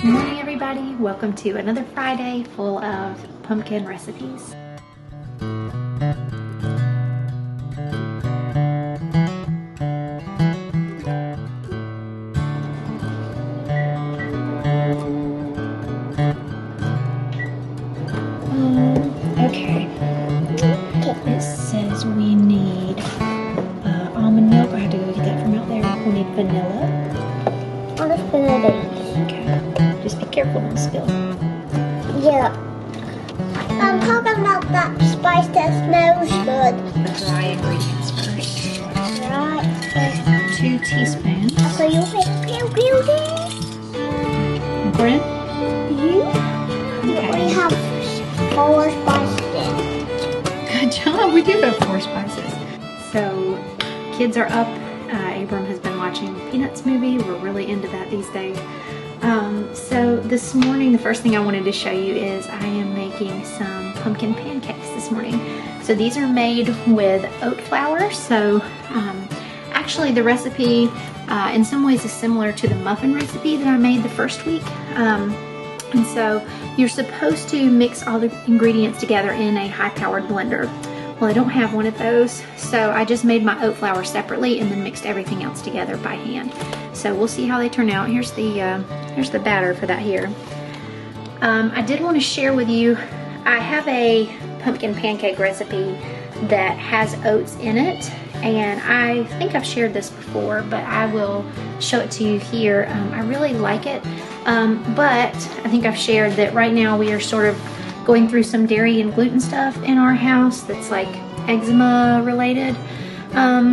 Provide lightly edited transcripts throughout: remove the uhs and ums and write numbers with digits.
Good morning, everybody. Welcome to another Friday full of pumpkin recipes. Okay. It says we need almond milk. I have to go get that from out there. We need vanilla. On a spoon of these. Okay. Just be careful, don't spill. Yeah. I'm talking about that spice that smells good. The dry ingredients first. Right. 2 teaspoons. So you pick this. Brent? You? Okay. We have 4 spices. Good job. We do have 4 spices. So, kids are up. Abram has been watching Peanuts movie. We're really into that these days. So this morning, the first thing I wanted to show you is I am making some pumpkin pancakes this morning. So these are made with oat flour. So actually the recipe in some ways is similar to the muffin recipe that I made the first week. And so you're supposed to mix all the ingredients together in a high-powered blender. Well, I don't have one of those, so I just made my oat flour separately and then mixed everything else together by hand. So we'll see how they turn out. Here's the batter for that here. I did want to share with you, I have a pumpkin pancake recipe that has oats in it, and I think I've shared this before, but I will show it to you here. I really like it, but I think I've shared that right now we are sort of going through some dairy and gluten stuff in our house that's like eczema related.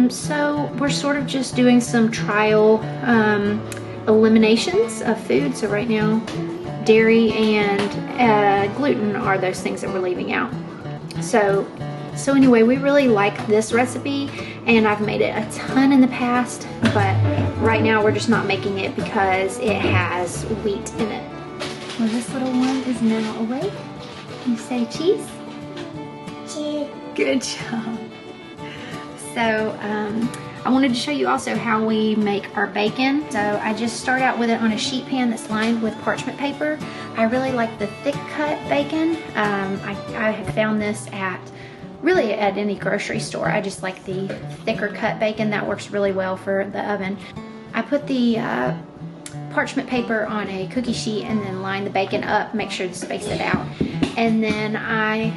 So we're sort of just doing some trial eliminations of food. So right now, dairy and gluten are those things that we're leaving out. So anyway, we really like this recipe, and I've made it a ton in the past, but right now we're just not making it because it has wheat in it. Well, this little one is now awake. You say cheese? Cheese. Good job. So I wanted to show you also how we make our bacon. So I just start out with it on a sheet pan that's lined with parchment paper. I really like the thick cut bacon. I have found this really at any grocery store. I just like the thicker cut bacon. That works really well for the oven. I put the parchment paper on a cookie sheet and then line the bacon up, make sure to space it out. And then I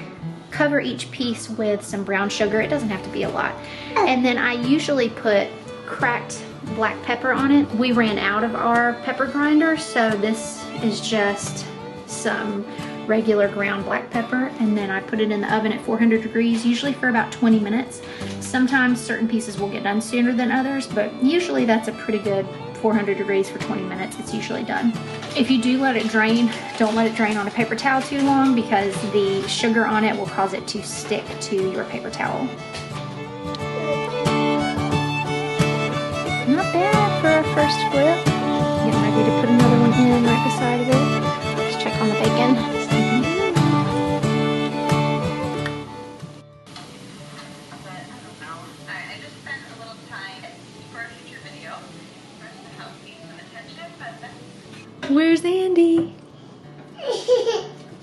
cover each piece with some brown sugar. It doesn't have to be a lot. And then I usually put cracked black pepper on it. We ran out of our pepper grinder, so this is just some regular ground black pepper, and then I put it in the oven at 400 degrees, usually for about 20 minutes. Sometimes certain pieces will get done sooner than others, but usually that's a pretty good 400 degrees for 20 minutes. It's usually done. If you do let it drain, don't let it drain on a paper towel too long, because the sugar on it will cause it to stick to your paper towel. Not bad for our first flip. Getting ready to put another one in right beside of it. Let's check on the bacon. Where's Andy?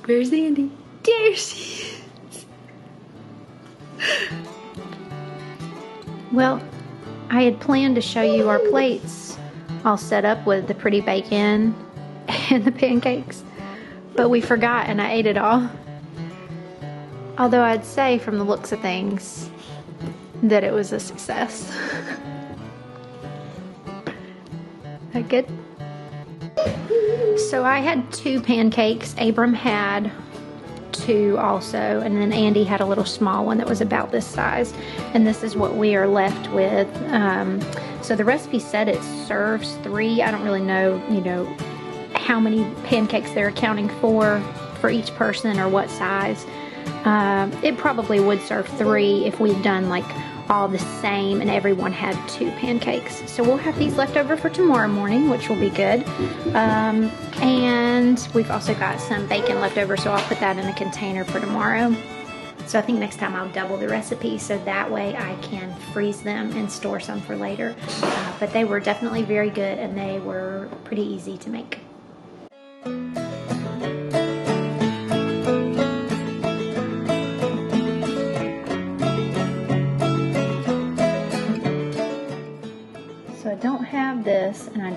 Where's Andy? There she is. Well, I had planned to show you our plates all set up with the pretty bacon and the pancakes, but we forgot and I ate it all. Although I'd say from the looks of things that it was a success. That good? So I had 2 pancakes. Abram had 2 also, and then Andy had a little small one that was about this size. And this is what we are left with. So the recipe said it serves 3. I don't really know, how many pancakes they're accounting for each person or what size. It probably would serve 3 if we'd done like all the same and everyone had 2 pancakes. So we'll have these left over for tomorrow morning, which will be good. And we've also got some bacon left over, so I'll put that in a container for tomorrow. So I think next time I'll double the recipe, so that way I can freeze them and store some for later. But they were definitely very good, and they were pretty easy to make.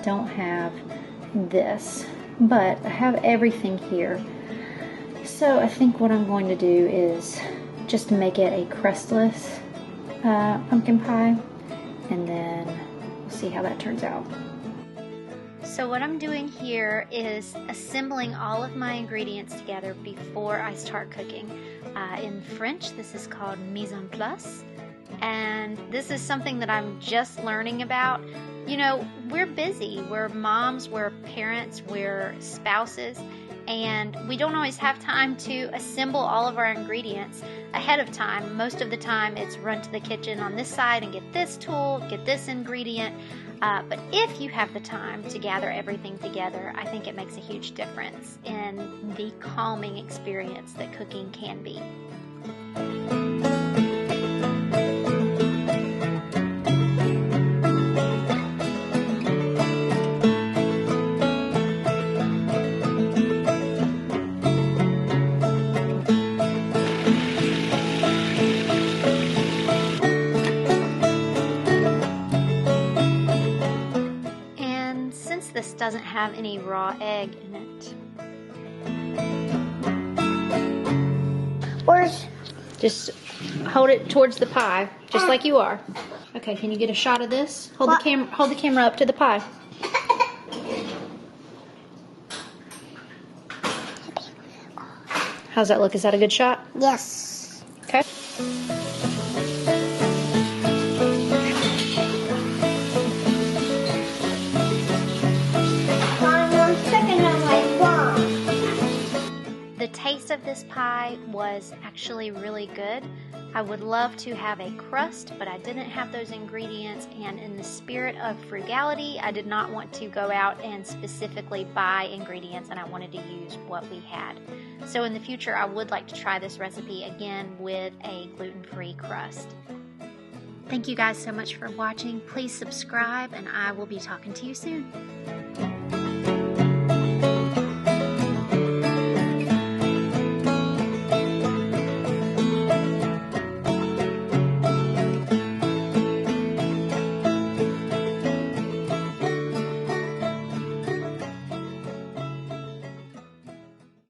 don't have this, but I have everything here. So I think what I'm going to do is just make it a crustless pumpkin pie, and then we'll see how that turns out. So what I'm doing here is assembling all of my ingredients together before I start cooking. In French, this is called mise en place, and this is something that I'm just learning about. You know, we're busy, we're moms, we're parents, we're spouses, and we don't always have time to assemble all of our ingredients ahead of time. Most of the time it's run to the kitchen on this side and get this tool, get this ingredient. But if you have the time to gather everything together, I think it makes a huge difference in the calming experience that cooking can be. This doesn't have any raw egg in it. Just hold it towards the pie, just like you are. Okay, can you get a shot of this? Hold the camera up to the pie. How's that look? Is that a good shot? Yes. Okay. The taste of this pie was actually really good. I would love to have a crust, but I didn't have those ingredients, and in the spirit of frugality, I did not want to go out and specifically buy ingredients, and I wanted to use what we had. So in the future, I would like to try this recipe again with a gluten-free crust. Thank you guys so much for watching. Please subscribe, and I will be talking to you soon.